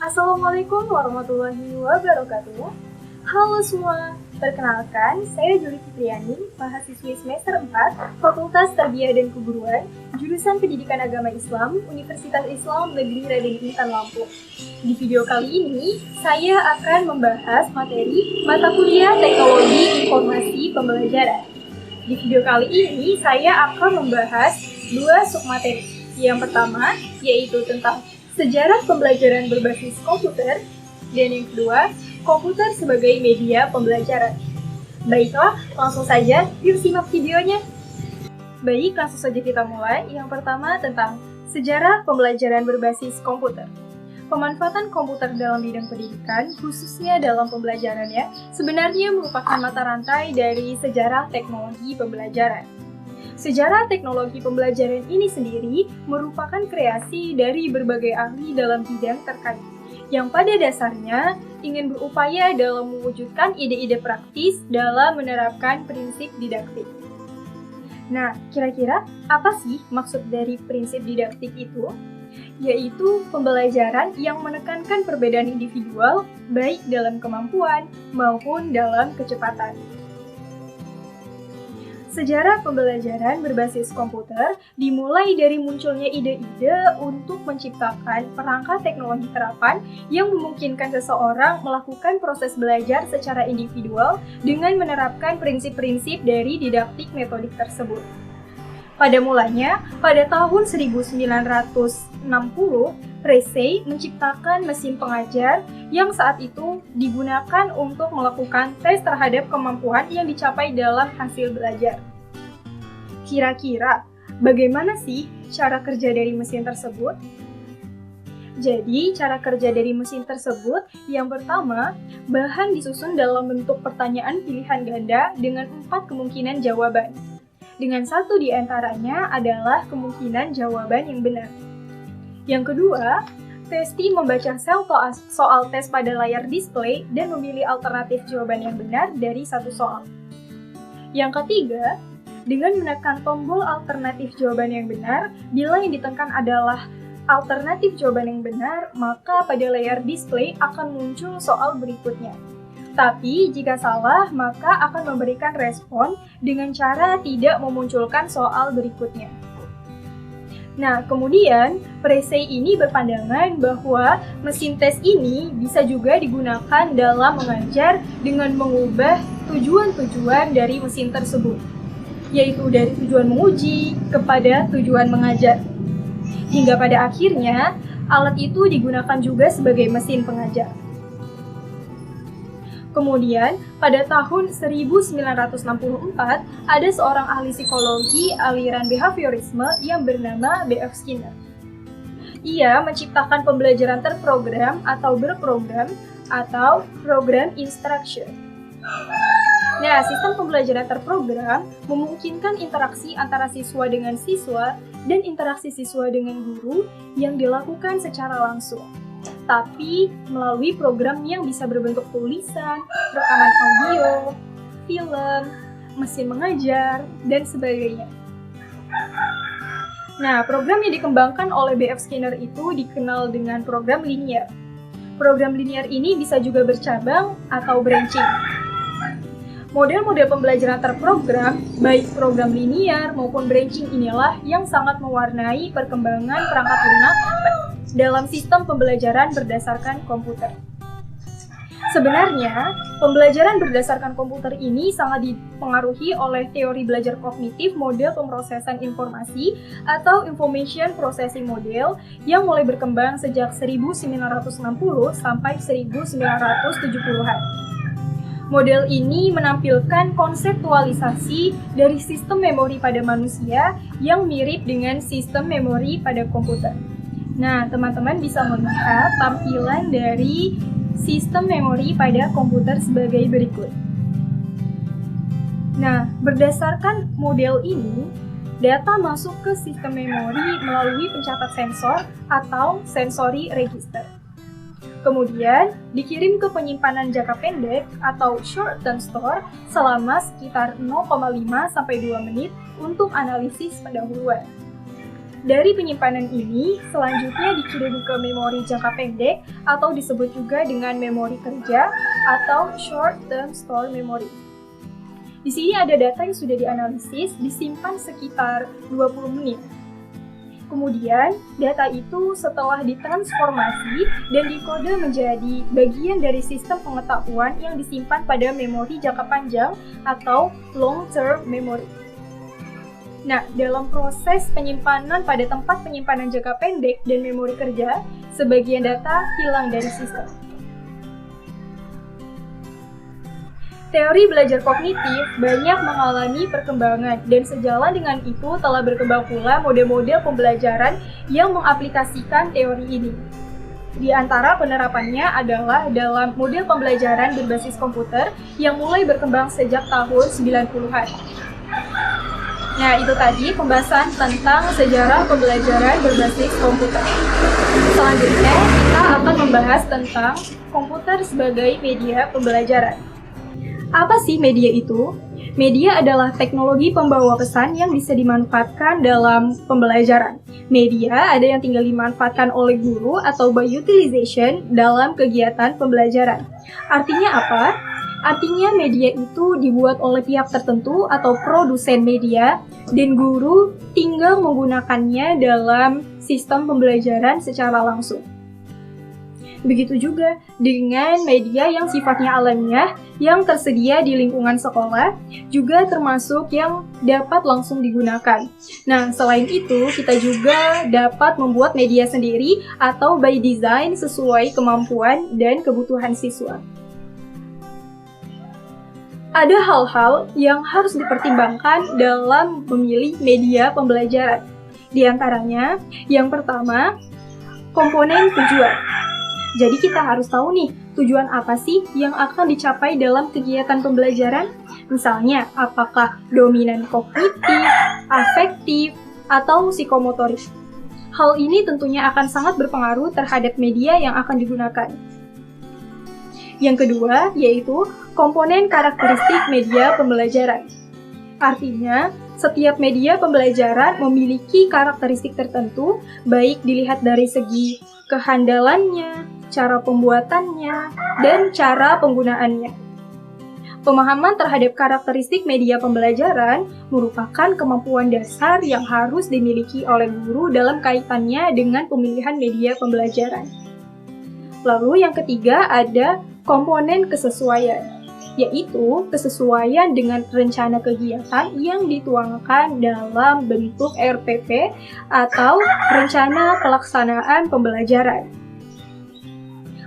Assalamualaikum warahmatullahi wabarakatuh. Halo semua, perkenalkan saya Juli Fitriani, mahasiswi semester 4, Fakultas Tarbiyah dan Keguruan, jurusan Pendidikan Agama Islam, Universitas Islam Negeri Raden Intan Lampung. Di video kali ini, saya akan membahas materi mata kuliah Teknologi Informasi Pembelajaran. Di video kali ini, saya akan membahas dua submateri. Yang pertama, yaitu tentang sejarah pembelajaran berbasis komputer, dan yang kedua, komputer sebagai media pembelajaran. Baiklah, langsung saja yuk simak videonya. Baik, langsung saja kita mulai. Yang pertama tentang sejarah pembelajaran berbasis komputer. Pemanfaatan komputer dalam bidang pendidikan, khususnya dalam pembelajarannya, sebenarnya merupakan mata rantai dari sejarah teknologi pembelajaran. Sejarah teknologi pembelajaran ini sendiri merupakan kreasi dari berbagai ahli dalam bidang terkait, yang pada dasarnya ingin berupaya dalam mewujudkan ide-ide praktis dalam menerapkan prinsip didaktik. Nah, kira-kira apa sih maksud dari prinsip didaktik itu? Yaitu pembelajaran yang menekankan perbedaan individual, baik dalam kemampuan maupun dalam kecepatan. Sejarah pembelajaran berbasis komputer dimulai dari munculnya ide-ide untuk menciptakan perangkat teknologi terapan yang memungkinkan seseorang melakukan proses belajar secara individual dengan menerapkan prinsip-prinsip dari didaktik metodik tersebut. Pada mulanya, pada tahun 1960, Presley menciptakan mesin pengajar yang saat itu digunakan untuk melakukan tes terhadap kemampuan yang dicapai dalam hasil belajar. Kira-kira, bagaimana sih cara kerja dari mesin tersebut? Jadi, cara kerja dari mesin tersebut yang pertama, bahan disusun dalam bentuk pertanyaan pilihan ganda dengan 4 kemungkinan jawaban. Dengan satu di antaranya adalah kemungkinan jawaban yang benar. Yang kedua, testi membaca sel soal tes pada layar display dan memilih alternatif jawaban yang benar dari satu soal. Yang ketiga, dengan menekan tombol alternatif jawaban yang benar, bila yang ditekan adalah alternatif jawaban yang benar, maka pada layar display akan muncul soal berikutnya. Tapi jika salah, maka akan memberikan respon dengan cara tidak memunculkan soal berikutnya. Nah, kemudian Presley ini berpandangan bahwa mesin tes ini bisa juga digunakan dalam mengajar dengan mengubah tujuan-tujuan dari mesin tersebut, yaitu dari tujuan menguji kepada tujuan mengajar. Hingga pada akhirnya, alat itu digunakan juga sebagai mesin pengajar. Kemudian, pada tahun 1964, ada seorang ahli psikologi aliran behaviorisme yang bernama B.F. Skinner. Ia menciptakan pembelajaran terprogram atau berprogram atau program instruction. Nah, sistem pembelajaran terprogram memungkinkan interaksi antara siswa dengan siswa dan interaksi siswa dengan guru yang dilakukan secara langsung, tapi melalui program yang bisa berbentuk tulisan, rekaman audio, film, mesin mengajar, dan sebagainya. Nah, program yang dikembangkan oleh B.F. Skinner itu dikenal dengan program linear. Program linear ini bisa juga bercabang atau branching. Model-model pembelajaran terprogram, baik program linear maupun branching inilah yang sangat mewarnai perkembangan perangkat lunak dalam sistem pembelajaran berdasarkan komputer. Sebenarnya, pembelajaran berdasarkan komputer ini sangat dipengaruhi oleh teori belajar kognitif model pemrosesan informasi atau Information Processing Model yang mulai berkembang sejak 1960 sampai 1970-an. Model ini menampilkan konseptualisasi dari sistem memori pada manusia yang mirip dengan sistem memori pada komputer. Nah, teman-teman bisa melihat tampilan dari sistem memori pada komputer sebagai berikut. Nah, berdasarkan model ini, data masuk ke sistem memori melalui pencatat sensor atau sensory register. Kemudian, dikirim ke penyimpanan jangka pendek atau short-term store selama sekitar 0,5-2 menit untuk analisis pendahuluan. Dari penyimpanan ini, selanjutnya dikirim ke memori jangka pendek atau disebut juga dengan memori kerja atau short term store memory. Di sini ada data yang sudah dianalisis, disimpan sekitar 20 menit. Kemudian, data itu setelah ditransformasi dan dikode menjadi bagian dari sistem pengetahuan yang disimpan pada memori jangka panjang atau long term memory. Nah, dalam proses penyimpanan pada tempat penyimpanan jangka pendek dan memori kerja, sebagian data hilang dari sistem. Teori belajar kognitif banyak mengalami perkembangan dan sejalan dengan itu telah berkembang pula model-model pembelajaran yang mengaplikasikan teori ini. Di antara penerapannya adalah dalam model pembelajaran berbasis komputer yang mulai berkembang sejak tahun 90-an. Nah, itu tadi pembahasan tentang sejarah pembelajaran berbasis komputer. Selanjutnya, kita akan membahas tentang komputer sebagai media pembelajaran. Apa sih media itu? Media adalah teknologi pembawa pesan yang bisa dimanfaatkan dalam pembelajaran. Media ada yang tinggal dimanfaatkan oleh guru atau by utilization dalam kegiatan pembelajaran. Artinya apa? Artinya media itu dibuat oleh pihak tertentu atau produsen media dan guru tinggal menggunakannya dalam sistem pembelajaran secara langsung. Begitu juga dengan media yang sifatnya alamiah yang tersedia di lingkungan sekolah juga termasuk yang dapat langsung digunakan. Nah, selain itu kita juga dapat membuat media sendiri atau by design sesuai kemampuan dan kebutuhan siswa. Ada hal-hal yang harus dipertimbangkan dalam memilih media pembelajaran. Di antaranya, yang pertama, komponen tujuan. Jadi kita harus tahu nih, tujuan apa sih yang akan dicapai dalam kegiatan pembelajaran? Misalnya, apakah dominan kognitif, afektif, atau psikomotorik? Hal ini tentunya akan sangat berpengaruh terhadap media yang akan digunakan. Yang kedua, yaitu komponen karakteristik media pembelajaran. Artinya, setiap media pembelajaran memiliki karakteristik tertentu, baik dilihat dari segi kehandalannya, cara pembuatannya, dan cara penggunaannya. Pemahaman terhadap karakteristik media pembelajaran merupakan kemampuan dasar yang harus dimiliki oleh guru dalam kaitannya dengan pemilihan media pembelajaran. Lalu yang ketiga ada komponen kesesuaian, yaitu kesesuaian dengan rencana kegiatan yang dituangkan dalam bentuk RPP atau rencana pelaksanaan pembelajaran.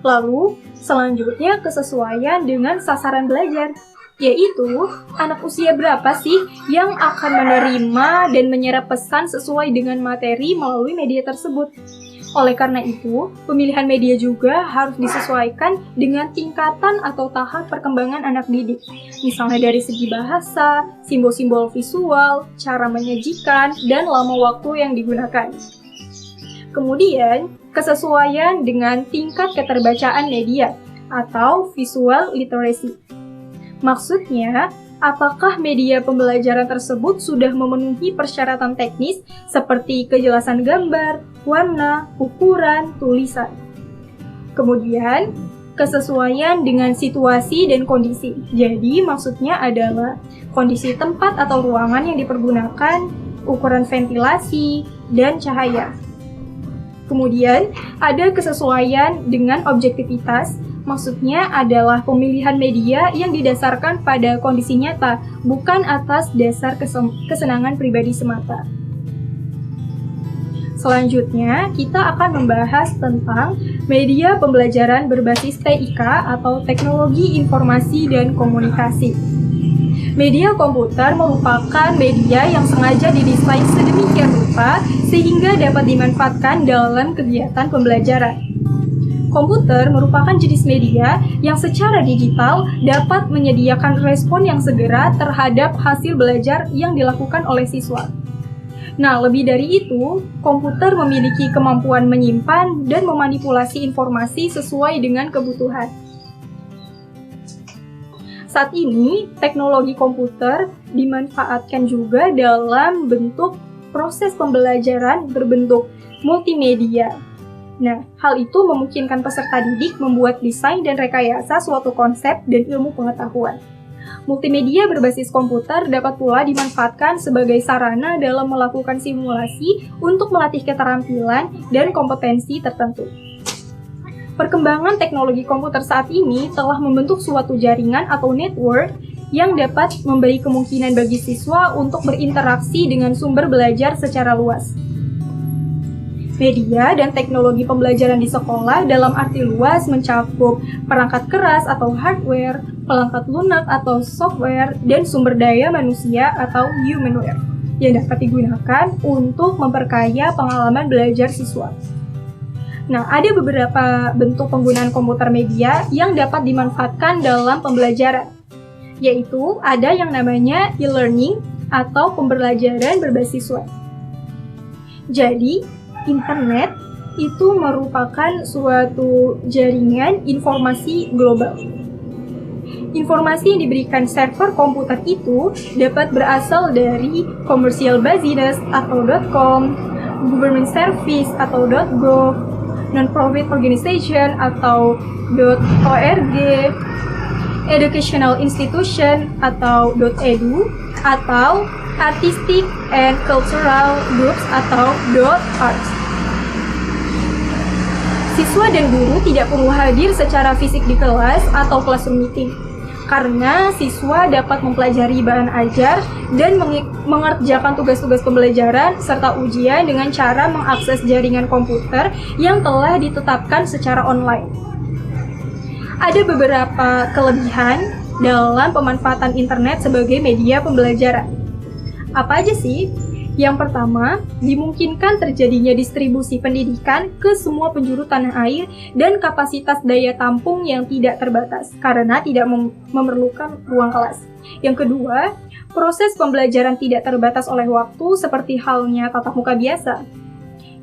Lalu, selanjutnya kesesuaian dengan sasaran belajar, yaitu anak usia berapa sih yang akan menerima dan menyerap pesan sesuai dengan materi melalui media tersebut. Oleh karena itu, pemilihan media juga harus disesuaikan dengan tingkatan atau tahap perkembangan anak didik. Misalnya dari segi bahasa, simbol-simbol visual, cara menyajikan, dan lama waktu yang digunakan. Kemudian, kesesuaian dengan tingkat keterbacaan media atau visual literacy. Maksudnya, apakah media pembelajaran tersebut sudah memenuhi persyaratan teknis seperti kejelasan gambar, warna, ukuran, tulisan. Kemudian, kesesuaian dengan situasi dan kondisi. Jadi, maksudnya adalah kondisi tempat atau ruangan yang dipergunakan, ukuran ventilasi, dan cahaya. Kemudian, ada kesesuaian dengan objektivitas. Maksudnya adalah pemilihan media yang didasarkan pada kondisi nyata, bukan atas dasar kesenangan pribadi semata. Selanjutnya, kita akan membahas tentang media pembelajaran berbasis TIK atau Teknologi Informasi dan Komunikasi. Media komputer merupakan media yang sengaja didesain sedemikian rupa sehingga dapat dimanfaatkan dalam kegiatan pembelajaran. Komputer merupakan jenis media yang secara digital dapat menyediakan respon yang segera terhadap hasil belajar yang dilakukan oleh siswa. Nah, lebih dari itu, komputer memiliki kemampuan menyimpan dan memanipulasi informasi sesuai dengan kebutuhan. Saat ini, teknologi komputer dimanfaatkan juga dalam bentuk proses pembelajaran berbentuk multimedia. Nah, hal itu memungkinkan peserta didik membuat desain dan rekayasa suatu konsep dan ilmu pengetahuan. Multimedia berbasis komputer dapat pula dimanfaatkan sebagai sarana dalam melakukan simulasi untuk melatih keterampilan dan kompetensi tertentu. Perkembangan teknologi komputer saat ini telah membentuk suatu jaringan atau network yang dapat memberi kemungkinan bagi siswa untuk berinteraksi dengan sumber belajar secara luas. Media dan teknologi pembelajaran di sekolah dalam arti luas mencakup perangkat keras atau hardware, perangkat lunak atau software, dan sumber daya manusia atau humanware yang dapat digunakan untuk memperkaya pengalaman belajar siswa. Nah, ada beberapa bentuk penggunaan komputer media yang dapat dimanfaatkan dalam pembelajaran, yaitu ada yang namanya e-learning atau pembelajaran berbasis web. Jadi, internet itu merupakan suatu jaringan informasi global. Informasi yang diberikan server komputer itu dapat berasal dari commercial business atau .com, government service atau .gov, non-profit organization atau .org, educational institution atau .edu, atau artistic and cultural groups atau .arts. Siswa dan guru tidak perlu hadir secara fisik di kelas atau classroom meeting, karena siswa dapat mempelajari bahan ajar dan mengerjakan tugas-tugas pembelajaran serta ujian dengan cara mengakses jaringan komputer yang telah ditetapkan secara online. Ada beberapa kelebihan dalam pemanfaatan internet sebagai media pembelajaran. Apa aja sih? Yang pertama, dimungkinkan terjadinya distribusi pendidikan ke semua penjuru tanah air dan kapasitas daya tampung yang tidak terbatas karena tidak memerlukan ruang kelas. Yang kedua, proses pembelajaran tidak terbatas oleh waktu seperti halnya tatap muka biasa.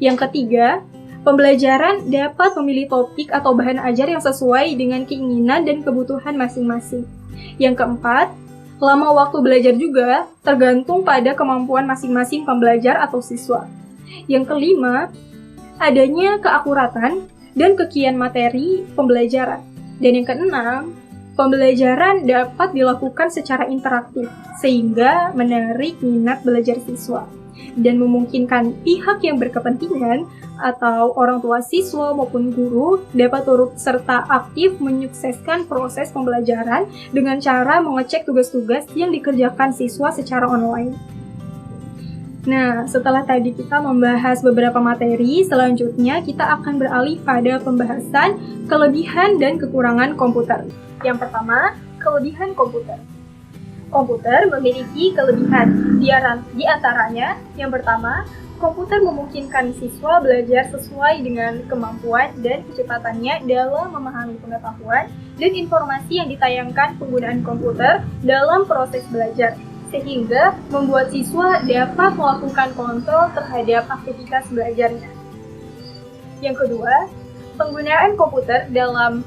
Yang ketiga, pembelajaran dapat memilih topik atau bahan ajar yang sesuai dengan keinginan dan kebutuhan masing-masing. Yang keempat, lama waktu belajar juga tergantung pada kemampuan masing-masing pembelajar atau siswa. Yang kelima, adanya keakuratan dan kekian materi pembelajaran. Dan yang keenam, pembelajaran dapat dilakukan secara interaktif, sehingga menarik minat belajar siswa dan memungkinkan pihak yang berkepentingan atau orang tua siswa maupun guru dapat turut serta aktif menyukseskan proses pembelajaran dengan cara mengecek tugas-tugas yang dikerjakan siswa secara online. Nah, setelah tadi kita membahas beberapa materi, selanjutnya kita akan beralih pada pembahasan kelebihan dan kekurangan komputer. Yang pertama, kelebihan komputer. Komputer memiliki kelebihan, di antaranya yang pertama, komputer memungkinkan siswa belajar sesuai dengan kemampuan dan kecepatannya dalam memahami pengetahuan dan informasi yang ditayangkan penggunaan komputer dalam proses belajar, sehingga membuat siswa dapat melakukan kontrol terhadap aktivitas belajarnya. Yang kedua, penggunaan komputer dalam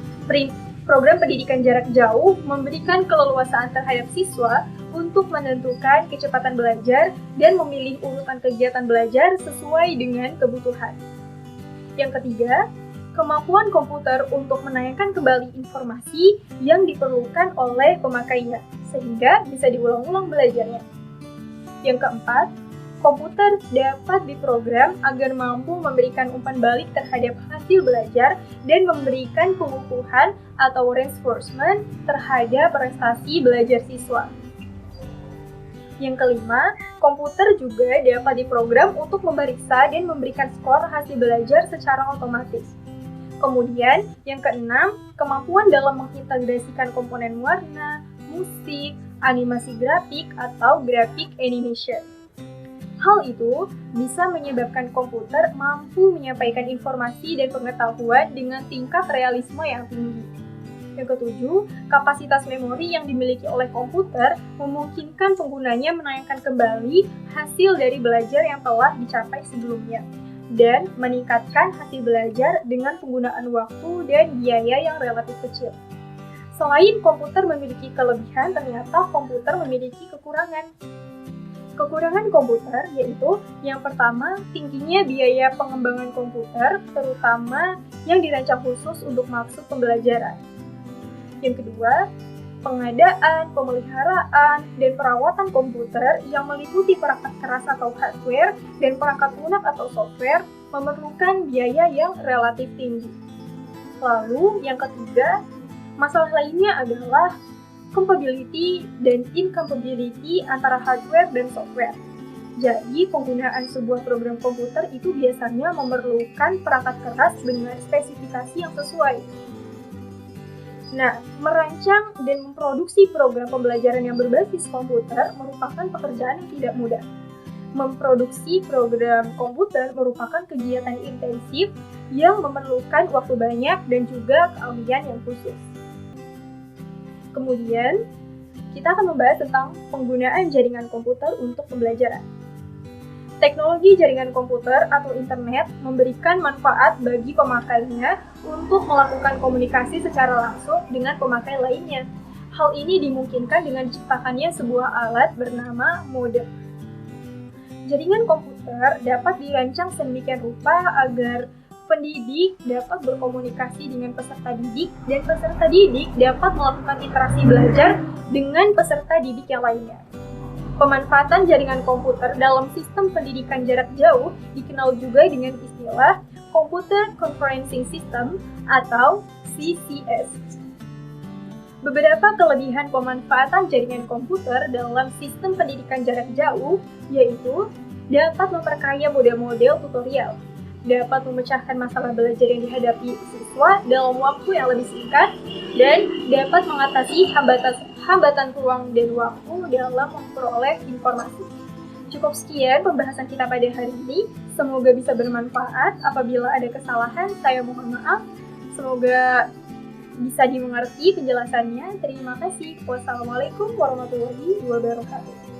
program pendidikan jarak jauh memberikan keleluasaan terhadap siswa untuk menentukan kecepatan belajar dan memilih urutan kegiatan belajar sesuai dengan kebutuhan. Yang ketiga, kemampuan komputer untuk menayangkan kembali informasi yang diperlukan oleh pemakainya, sehingga bisa diulang-ulang belajarnya. Yang keempat, komputer dapat diprogram agar mampu memberikan umpan balik terhadap hasil belajar dan memberikan pengukuhan atau reinforcement terhadap prestasi belajar siswa. Yang kelima, komputer juga dapat diprogram untuk memeriksa dan memberikan skor hasil belajar secara otomatis. Kemudian, yang keenam, kemampuan dalam mengintegrasikan komponen warna, musik, animasi grafik, atau graphic animation. Hal itu bisa menyebabkan komputer mampu menyampaikan informasi dan pengetahuan dengan tingkat realisme yang tinggi. Yang ketujuh, kapasitas memori yang dimiliki oleh komputer memungkinkan penggunanya menayangkan kembali hasil dari belajar yang telah dicapai sebelumnya dan meningkatkan hasil belajar dengan penggunaan waktu dan biaya yang relatif kecil. Selain komputer memiliki kelebihan, ternyata komputer memiliki kekurangan. Kekurangan komputer yaitu yang pertama, tingginya biaya pengembangan komputer, terutama yang dirancang khusus untuk maksud pembelajaran. Yang kedua, pengadaan, pemeliharaan, dan perawatan komputer yang meliputi perangkat keras atau hardware dan perangkat lunak atau software memerlukan biaya yang relatif tinggi. Lalu, yang ketiga, masalah lainnya adalah compatibility dan incompatibility antara hardware dan software. Jadi, penggunaan sebuah program komputer itu biasanya memerlukan perangkat keras dengan spesifikasi yang sesuai. Nah, merancang dan memproduksi program pembelajaran yang berbasis komputer merupakan pekerjaan yang tidak mudah. Memproduksi program komputer merupakan kegiatan intensif yang memerlukan waktu banyak dan juga keahlian yang khusus. Kemudian, kita akan membahas tentang penggunaan jaringan komputer untuk pembelajaran. Teknologi jaringan komputer atau internet memberikan manfaat bagi pemakainya untuk melakukan komunikasi secara langsung dengan pemakai lainnya. Hal ini dimungkinkan dengan diciptakannya sebuah alat bernama modem. Jaringan komputer dapat dirancang sedemikian rupa agar pendidik dapat berkomunikasi dengan peserta didik dan peserta didik dapat melakukan interaksi belajar dengan peserta didik yang lainnya. Pemanfaatan jaringan komputer dalam sistem pendidikan jarak jauh dikenal juga dengan istilah Computer Conferencing System atau CCS. Beberapa kelebihan pemanfaatan jaringan komputer dalam sistem pendidikan jarak jauh yaitu dapat memperkaya model-model tutorial, dapat memecahkan masalah belajar yang dihadapi siswa dalam waktu yang lebih singkat, dan dapat mengatasi hambatan ruang dan waktu dalam memperoleh informasi. Cukup sekian pembahasan kita pada hari ini. Semoga bisa bermanfaat. Apabila ada kesalahan, saya mohon maaf. Semoga bisa dimengerti penjelasannya. Terima kasih. Wassalamualaikum warahmatullahi wabarakatuh.